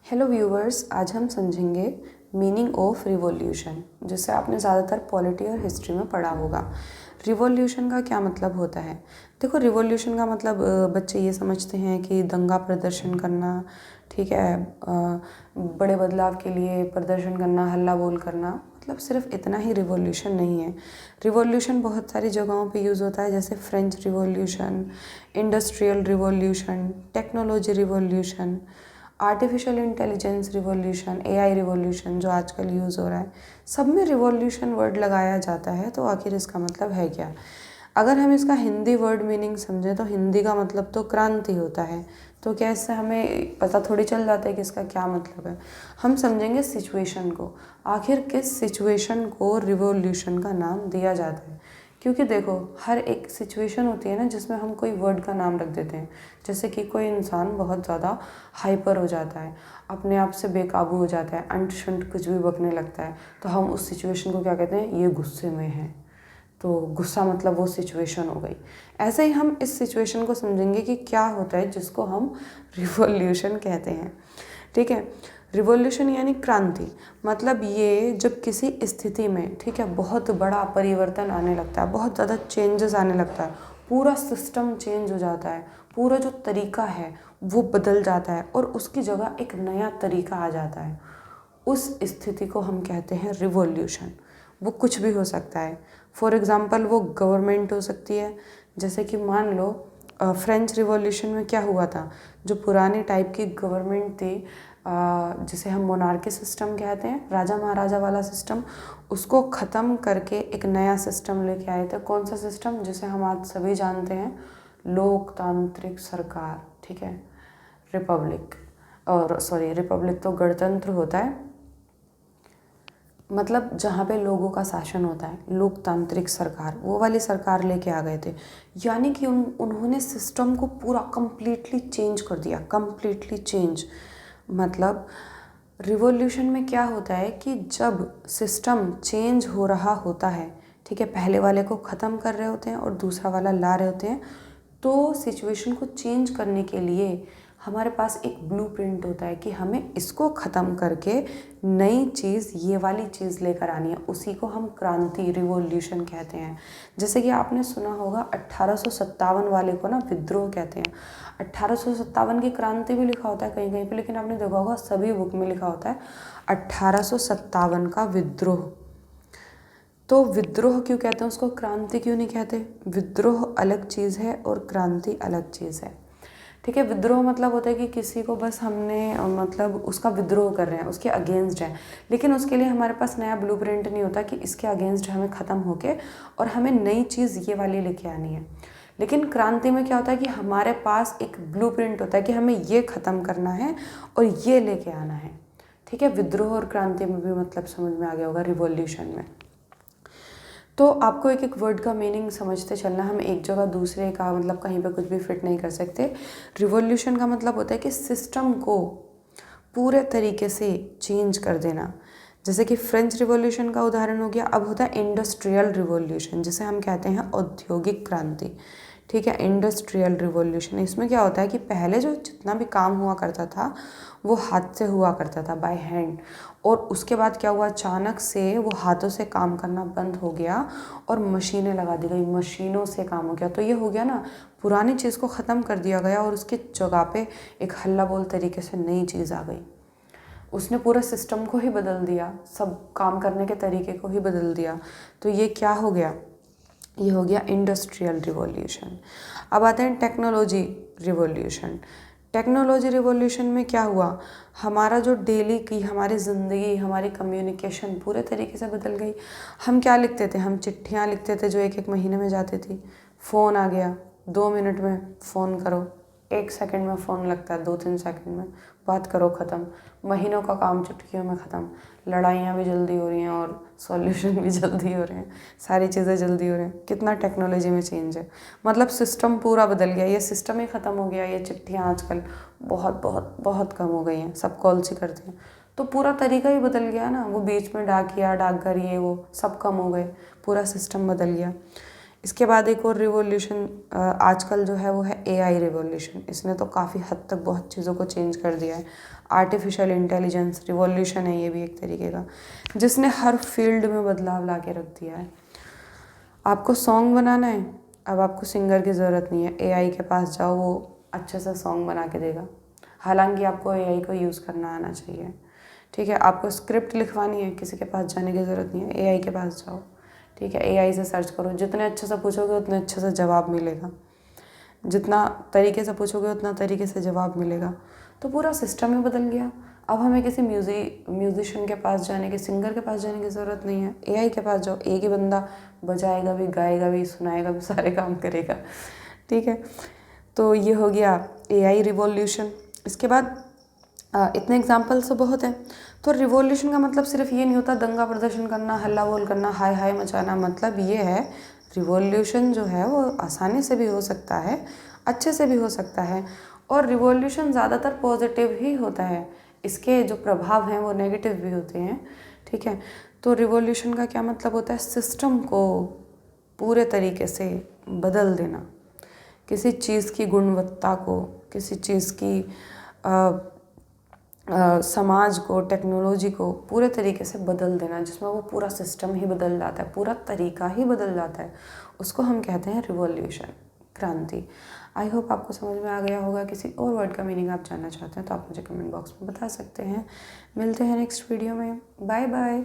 Hello viewers, आज हम समझेंगे मीनिंग ऑफ रिवॉल्यूशन, जिसे आपने ज़्यादातर पॉलिटी और हिस्ट्री में पढ़ा होगा। रिवॉल्यूशन का क्या मतलब होता है? देखो, रिवॉल्यूशन का मतलब बच्चे ये समझते हैं कि दंगा प्रदर्शन करना, ठीक है, बड़े बदलाव के लिए प्रदर्शन करना, हल्ला बोल करना, मतलब सिर्फ इतना ही रिवॉल्यूशन नहीं है। रिवॉल्यूशन बहुत सारी जगहों पे यूज़ होता है, जैसे French revolution, industrial revolution, technology revolution, artificial intelligence revolution, AI revolution जो आजकल यूज़ हो रहा है। सब में रिवॉल्यूशन वर्ड लगाया जाता है। तो आखिर इसका मतलब है क्या? अगर हम इसका हिंदी वर्ड मीनिंग समझें तो हिंदी का मतलब तो क्रांति होता है। तो क्या इससे हमें पता थोड़ी चल जाता है कि इसका क्या मतलब है? हम समझेंगे सिचुएशन को। आखिर किस सिचुएशन को रिवॉल्यूशन का नाम दिया जाता है? क्योंकि देखो, हर एक सिचुएशन होती है ना जिसमें हम कोई वर्ड का नाम रख देते हैं। जैसे कि कोई इंसान बहुत ज़्यादा हाइपर हो जाता है, अपने आप से बेकाबू हो जाता है, अंट शंट कुछ भी बकने लगता है, तो हम उस सिचुएशन को क्या कहते हैं? ये गुस्से में है। तो गुस्सा मतलब वो सिचुएशन हो गई। ऐसे ही हम इस सिचुएशन को समझेंगे कि क्या होता है जिसको हम रिवॉल्यूशन कहते हैं। ठीक है, रिवॉल्यूशन यानी क्रांति। मतलब ये जब किसी स्थिति में, ठीक है, बहुत बड़ा परिवर्तन आने लगता है, बहुत ज़्यादा चेंजेस आने लगता है, पूरा सिस्टम चेंज हो जाता है, पूरा जो तरीका है वो बदल जाता है और उसकी जगह एक नया तरीका आ जाता है। उस स्थिति को हम कहते हैं रिवॉल्यूशन। वो कुछ भी हो सकता है। फॉर एग्ज़ाम्पल वो गवर्नमेंट हो सकती है। जैसे कि मान लो फ्रेंच रिवॉल्यूशन में क्या हुआ था, जो पुरानी टाइप की गवर्नमेंट थी, जिसे हम मोनार्की सिस्टम कहते हैं, राजा महाराजा वाला सिस्टम, उसको ख़त्म करके एक नया सिस्टम लेके आए थे। कौन सा सिस्टम? जिसे हम आज सभी जानते हैं, लोकतांत्रिक सरकार। ठीक है, रिपब्लिक, और सॉरी, रिपब्लिक तो गणतंत्र होता है, मतलब जहाँ पे लोगों का शासन होता है, लोकतांत्रिक सरकार, वो वाली सरकार लेके आ गए थे। यानी कि उन्होंने सिस्टम को पूरा कंप्लीटली चेंज कर दिया, कंप्लीटली चेंज। मतलब रिवॉल्यूशन में क्या होता है कि जब सिस्टम चेंज हो रहा होता है, ठीक है, पहले वाले को ख़त्म कर रहे होते हैं और दूसरा वाला ला रहे होते हैं, तो सिचुएशन को चेंज करने के लिए हमारे पास एक ब्लूप्रिंट होता है कि हमें इसको ख़त्म करके नई चीज़, ये वाली चीज़ लेकर आनी है। उसी को हम क्रांति, रिवॉल्यूशन कहते हैं। जैसे कि आपने सुना होगा 1857 वाले को ना विद्रोह कहते हैं। 1857 की क्रांति भी लिखा होता है कहीं कहीं पे, लेकिन आपने देखा होगा सभी बुक में लिखा होता है 1857 का विद्रोह। तो विद्रोह क्यों कहते हैं उसको, क्रांति क्यों नहीं कहते? विद्रोह अलग चीज़ है और क्रांति अलग चीज़ है। ठीक है, विद्रोह मतलब होता है कि किसी को बस हमने मतलब उसका विद्रोह कर रहे हैं, उसके अगेंस्ट है, लेकिन उसके लिए हमारे पास नया ब्लूप्रिंट नहीं होता कि इसके अगेंस्ट हमें ख़त्म होके और हमें नई चीज़ ये वाली लेके आनी है। लेकिन क्रांति में क्या होता है कि हमारे पास एक ब्लूप्रिंट होता है कि हमें ये ख़त्म करना है और ये लेके आना है। ठीक है, विद्रोह और क्रांति में भी मतलब समझ में आ गया होगा, रिवॉल्यूशन में। तो आपको एक एक वर्ड का मीनिंग समझते चलना, हम एक जगह दूसरे का मतलब कहीं पे कुछ भी फिट नहीं कर सकते। रिवॉल्यूशन का मतलब होता है कि सिस्टम को पूरे तरीके से चेंज कर देना। जैसे कि फ्रेंच रिवॉल्यूशन का उदाहरण हो गया। अब होता है इंडस्ट्रियल रिवॉल्यूशन, जिसे हम कहते हैं औद्योगिक क्रांति। ठीक है, इंडस्ट्रियल रिवॉल्यूशन, इसमें क्या होता है कि पहले जो जितना भी काम हुआ करता था वो हाथ से हुआ करता था, बाय हैंड, और उसके बाद क्या हुआ, अचानक से वो हाथों से काम करना बंद हो गया और मशीनें लगा दी गई, मशीनों से काम हो गया। तो ये हो गया ना, पुरानी चीज़ को ख़त्म कर दिया गया और उसकी जगह पे एक हल्ला बोल तरीके से नई चीज़ आ गई। उसने पूरा सिस्टम को ही बदल दिया, सब काम करने के तरीके को ही बदल दिया। तो ये क्या हो गया, ये हो गया इंडस्ट्रियल रिवॉल्यूशन। अब आते हैं टेक्नोलॉजी रिवॉल्यूशन। टेक्नोलॉजी रिवॉल्यूशन में क्या हुआ, हमारा जो डेली की हमारी ज़िंदगी, हमारी कम्युनिकेशन पूरे तरीके से बदल गई। हम क्या लिखते थे, हम चिट्ठियाँ लिखते थे जो एक एक महीने में जाती थी। फ़ोन आ गया, 2 मिनट में फ़ोन करो, 1 सेकंड में फ़ोन लगता है, 2-3 सेकंड में बात करो, ख़त्म। महीनों का काम चुटकियों में ख़त्म। लड़ाइयाँ भी जल्दी हो रही हैं और सॉल्यूशन भी जल्दी हो रहे हैं, सारी चीज़ें जल्दी हो रही हैं। कितना टेक्नोलॉजी में चेंज है, मतलब सिस्टम पूरा बदल गया। ये सिस्टम ही ख़त्म हो गया। ये चिट्ठियाँ आजकल बहुत बहुत बहुत कम हो गई हैं, सब कॉल से करते हैं। तो पूरा तरीका ही बदल गया ना, वो बीच में डाकिया, डाकघर, ये वो सब कम हो गए, पूरा सिस्टम बदल गया। इसके बाद एक और रिवॉल्यूशन आजकल जो है वो है एआई रिवॉल्यूशन। इसने तो काफ़ी हद तक बहुत चीज़ों को चेंज कर दिया है। आर्टिफिशियल इंटेलिजेंस रिवॉल्यूशन है ये भी एक तरीके का, जिसने हर फील्ड में बदलाव ला के रख दिया है। आपको सॉन्ग बनाना है, अब आपको सिंगर की ज़रूरत नहीं है, एआई के पास जाओ, वो अच्छे से सॉन्ग बना के देगा। हालांकि आपको एआई को यूज़ करना आना चाहिए, ठीक है। आपको स्क्रिप्ट लिखवानी है, किसी के पास जाने की ज़रूरत नहीं है, एआई के पास जाओ, ठीक है। एआई से सर्च करो, जितने अच्छे से पूछोगे उतने अच्छे से जवाब मिलेगा, जितना तरीके से पूछोगे उतना तरीके से जवाब मिलेगा। तो पूरा सिस्टम ही बदल गया। अब हमें किसी म्यूजिशियन के पास जाने की, सिंगर के पास जाने की ज़रूरत नहीं है, एआई के पास जाओ, एक ही बंदा बजाएगा भी, गाएगा भी, सुनाएगा भी, सारे काम करेगा, ठीक है। तो ये हो गया एआई रिवॉल्यूशन। इसके बाद इतने एग्जाम्पल्स तो बहुत हैं। तो रिवॉल्यूशन का मतलब सिर्फ ये नहीं होता दंगा प्रदर्शन करना, हल्ला बोल करना, हाय हाय मचाना। मतलब ये है रिवॉल्यूशन जो है वो आसानी से भी हो सकता है, अच्छे से भी हो सकता है, और रिवॉल्यूशन ज़्यादातर पॉजिटिव ही होता है। इसके जो प्रभाव हैं वो नेगेटिव भी होते हैं, ठीक है। तो रिवॉल्यूशन का क्या मतलब होता है? सिस्टम को पूरे तरीके से बदल देना, किसी चीज़ की गुणवत्ता को, किसी चीज़ की समाज को, टेक्नोलॉजी को पूरे तरीके से बदल देना, जिसमें वो पूरा सिस्टम ही बदल जाता है, पूरा तरीका ही बदल जाता है, उसको हम कहते हैं रिवॉल्यूशन, क्रांति। आई होप आपको समझ में आ गया होगा। किसी और वर्ड का मीनिंग आप जानना चाहते हैं तो आप मुझे कमेंट बॉक्स में बता सकते हैं। मिलते हैं नेक्स्ट वीडियो में। Bye bye.